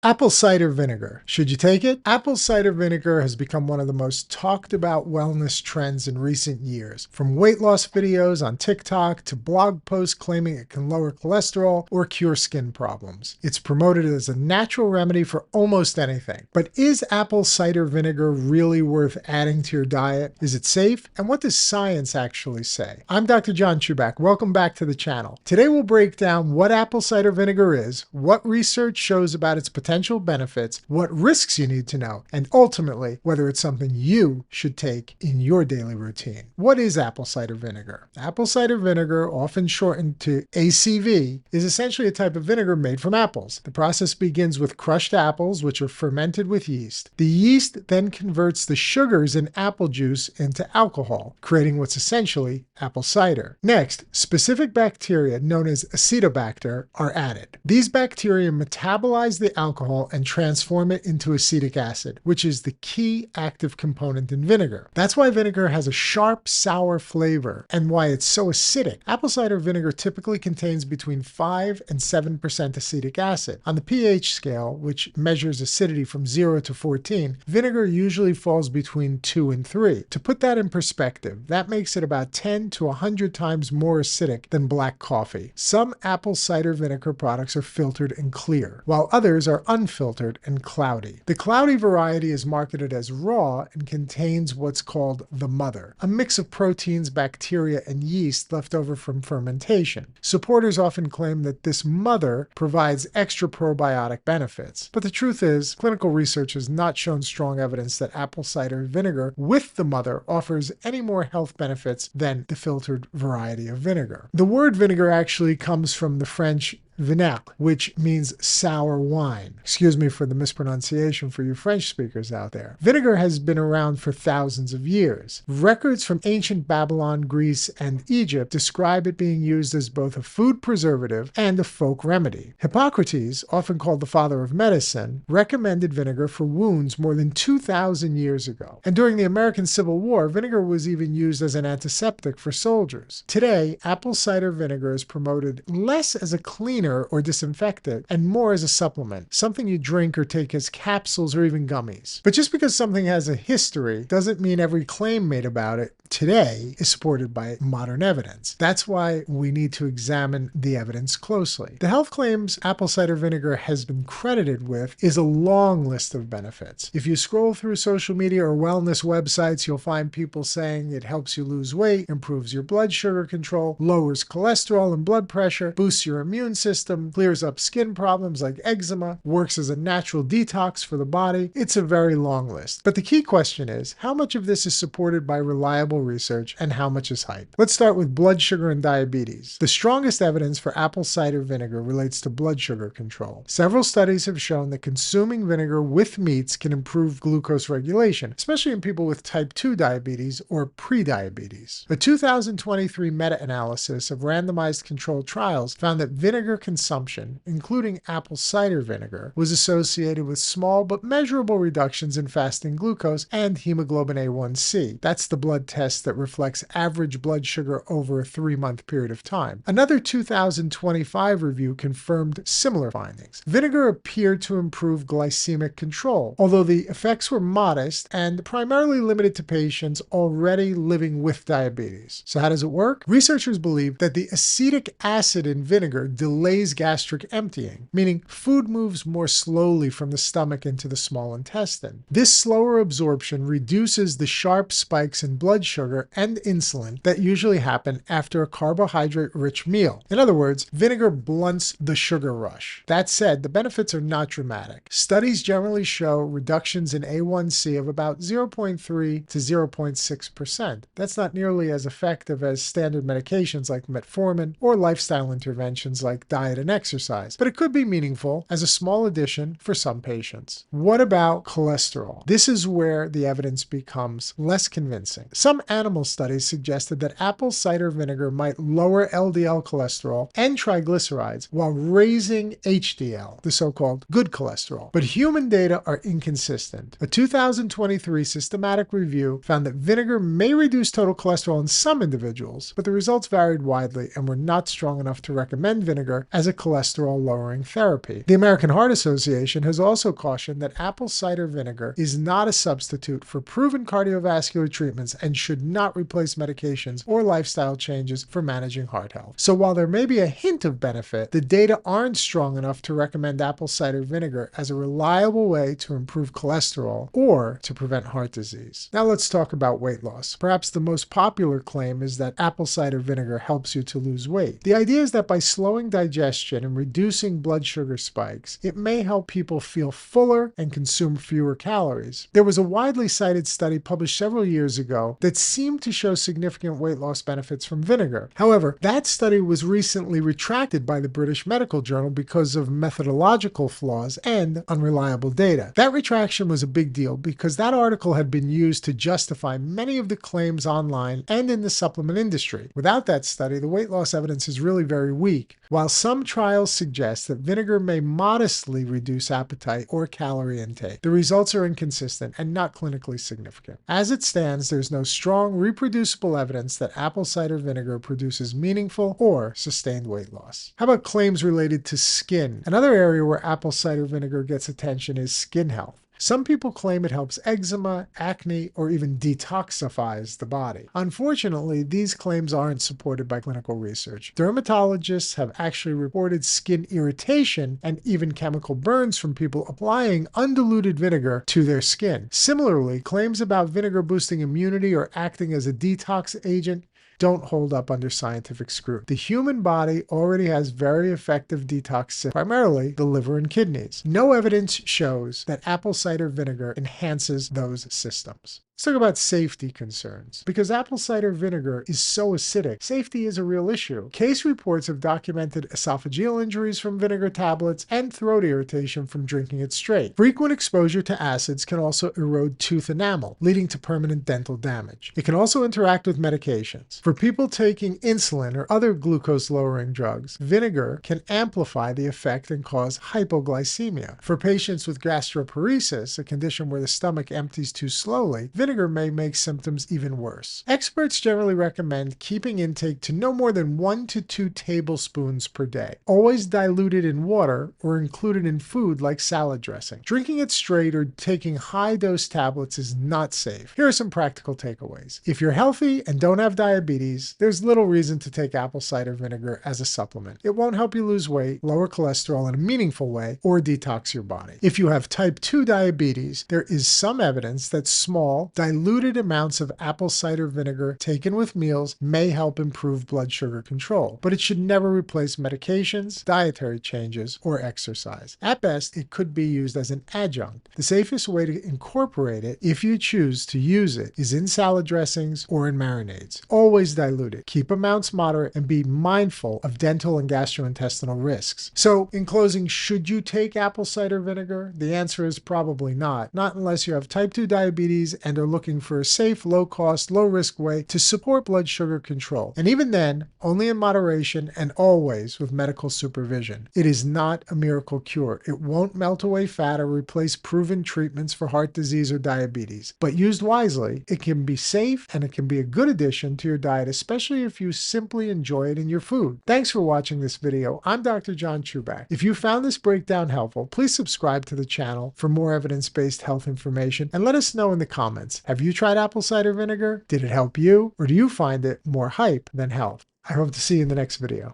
Apple cider vinegar. Should you take it? Apple cider vinegar has become one of the most talked about wellness trends in recent years. From weight loss videos on TikTok to blog posts claiming it can lower cholesterol or cure skin problems. It's promoted as a natural remedy for almost anything. But is apple cider vinegar really worth adding to your diet? Is it safe? And what does science actually say? I'm Dr. John Chuback. Welcome back to the channel. Today we'll break down what apple cider vinegar is, what research shows about its potential benefits, what risks you need to know, and ultimately whether it's something you should take in your daily routine. What is apple cider vinegar? Apple cider vinegar, often shortened to ACV, is essentially a type of vinegar made from apples. The process begins with crushed apples, which are fermented with yeast. The yeast then converts the sugars in apple juice into alcohol, creating what's essentially apple cider. Next, specific bacteria known as Acetobacter are added. These bacteria metabolize the alcohol and transform it into acetic acid, which is the key active component in vinegar. That's why vinegar has a sharp, sour flavor and why it's so acidic. Apple cider vinegar typically contains between 5 and 7% acetic acid. On the pH scale, which measures acidity from 0 to 14, vinegar usually falls between 2 and 3. To put that in perspective, that makes it about 10 to 100 times more acidic than black coffee. Some apple cider vinegar products are filtered and clear, while others are unfiltered and cloudy. The cloudy variety is marketed as raw and contains what's called the mother, a mix of proteins, bacteria, and yeast left over from fermentation. Supporters often claim that this mother provides extra probiotic benefits. But the truth is, clinical research has not shown strong evidence that apple cider vinegar with the mother offers any more health benefits than the filtered variety of vinegar. The word vinegar actually comes from the French vinaigre, which means sour wine. Excuse me for the mispronunciation for you French speakers out there. Vinegar has been around for thousands of years. Records from ancient Babylon, Greece, and Egypt describe it being used as both a food preservative and a folk remedy. Hippocrates, often called the father of medicine, recommended vinegar for wounds more than 2,000 years ago. And during the American Civil War, vinegar was even used as an antiseptic for soldiers. Today, apple cider vinegar is promoted less as a cleaner or disinfectant and more as a supplement, something you drink or take as capsules or even gummies. But just because something has a history doesn't mean every claim made about it today is supported by modern evidence. That's why we need to examine the evidence closely. The health claims apple cider vinegar has been credited with is a long list of benefits. If you scroll through social media or wellness websites, you'll find people saying it helps you lose weight, improves your blood sugar control, lowers cholesterol and blood pressure, boosts your immune system, clears up skin problems like eczema, works as a natural detox for the body. It's a very long list. But the key question is, how much of this is supported by reliable research and how much is hype? Let's start with blood sugar and diabetes. The strongest evidence for apple cider vinegar relates to blood sugar control. Several studies have shown that consuming vinegar with meats can improve glucose regulation, especially in people with type 2 diabetes or prediabetes. A 2023 meta-analysis of randomized controlled trials found that vinegar consumption, including apple cider vinegar, was associated with small but measurable reductions in fasting glucose and hemoglobin A1C. That's the blood test that reflects average blood sugar over a 3-month period of time. Another 2025 review confirmed similar findings. Vinegar appeared to improve glycemic control, although the effects were modest and primarily limited to patients already living with diabetes. So how does it work? Researchers believe that the acetic acid in vinegar delays gastric emptying, meaning food moves more slowly from the stomach into the small intestine. This slower absorption reduces the sharp spikes in blood sugar and insulin that usually happen after a carbohydrate-rich meal. In other words, vinegar blunts the sugar rush. That said, the benefits are not dramatic. Studies generally show reductions in A1C of about 0.3 to 0.6%. That's not nearly as effective as standard medications like metformin or lifestyle interventions like diet and exercise, but it could be meaningful as a small addition for some patients. What about cholesterol? This is where the evidence becomes less convincing. Some animal studies suggested that apple cider vinegar might lower LDL cholesterol and triglycerides while raising HDL, the so-called good cholesterol. But human data are inconsistent. A 2023 systematic review found that vinegar may reduce total cholesterol in some individuals, but the results varied widely and were not strong enough to recommend vinegar as a cholesterol-lowering therapy. The American Heart Association has also cautioned that apple cider vinegar is not a substitute for proven cardiovascular treatments and should not replace medications or lifestyle changes for managing heart health. So while there may be a hint of benefit, the data aren't strong enough to recommend apple cider vinegar as a reliable way to improve cholesterol or to prevent heart disease. Now let's talk about weight loss. Perhaps the most popular claim is that apple cider vinegar helps you to lose weight. The idea is that by slowing digestion and reducing blood sugar spikes, it may help people feel fuller and consume fewer calories. There was a widely cited study published several years ago that seemed to show significant weight loss benefits from vinegar. However, that study was recently retracted by the British Medical Journal because of methodological flaws and unreliable data. That retraction was a big deal because that article had been used to justify many of the claims online and in the supplement industry. Without that study, the weight loss evidence is really very weak. While some trials suggest that vinegar may modestly reduce appetite or calorie intake, the results are inconsistent and not clinically significant. As it stands, there's no strong, reproducible evidence that apple cider vinegar produces meaningful or sustained weight loss. How about claims related to skin? Another area where apple cider vinegar gets attention is skin health. Some people claim it helps eczema, acne, or even detoxifies the body. Unfortunately, these claims aren't supported by clinical research. Dermatologists have actually reported skin irritation and even chemical burns from people applying undiluted vinegar to their skin. Similarly, claims about vinegar boosting immunity or acting as a detox agent don't hold up under scientific scrutiny. The human body already has very effective detox systems, primarily the liver and kidneys. No evidence shows that apple cider vinegar enhances those systems. Let's talk about safety concerns. Because apple cider vinegar is so acidic, safety is a real issue. Case reports have documented esophageal injuries from vinegar tablets and throat irritation from drinking it straight. Frequent exposure to acids can also erode tooth enamel, leading to permanent dental damage. It can also interact with medications. For people taking insulin or other glucose-lowering drugs, vinegar can amplify the effect and cause hypoglycemia. For patients with gastroparesis, a condition where the stomach empties too slowly, vinegar may make symptoms even worse. Experts generally recommend keeping intake to no more than 1 to 2 tablespoons per day, always diluted in water or included in food like salad dressing. Drinking it straight or taking high-dose tablets is not safe. Here are some practical takeaways. If you're healthy and don't have diabetes, there's little reason to take apple cider vinegar as a supplement. It won't help you lose weight, lower cholesterol in a meaningful way, or detox your body. If you have type 2 diabetes, there is some evidence that small, diluted amounts of apple cider vinegar taken with meals may help improve blood sugar control, but it should never replace medications, dietary changes, or exercise. At best, it could be used as an adjunct. The safest way to incorporate it, if you choose to use it, is in salad dressings or in marinades. Always dilute it. Keep amounts moderate and be mindful of dental and gastrointestinal risks. So, in closing, should you take apple cider vinegar? The answer is probably not. Not unless you have type 2 diabetes and are looking for a safe, low-cost, low-risk way to support blood sugar control. And even then, only in moderation and always with medical supervision. It is not a miracle cure. It won't melt away fat or replace proven treatments for heart disease or diabetes. But used wisely, it can be safe and it can be a good addition to your diet, especially if you simply enjoy it in your food. Thanks for watching this video. I'm Dr. John Chuback. If you found this breakdown helpful, please subscribe to the channel for more evidence-based health information and let us know in the comments. Have you tried apple cider vinegar? Did it help you? Or do you find it more hype than health? I hope to see you in the next video.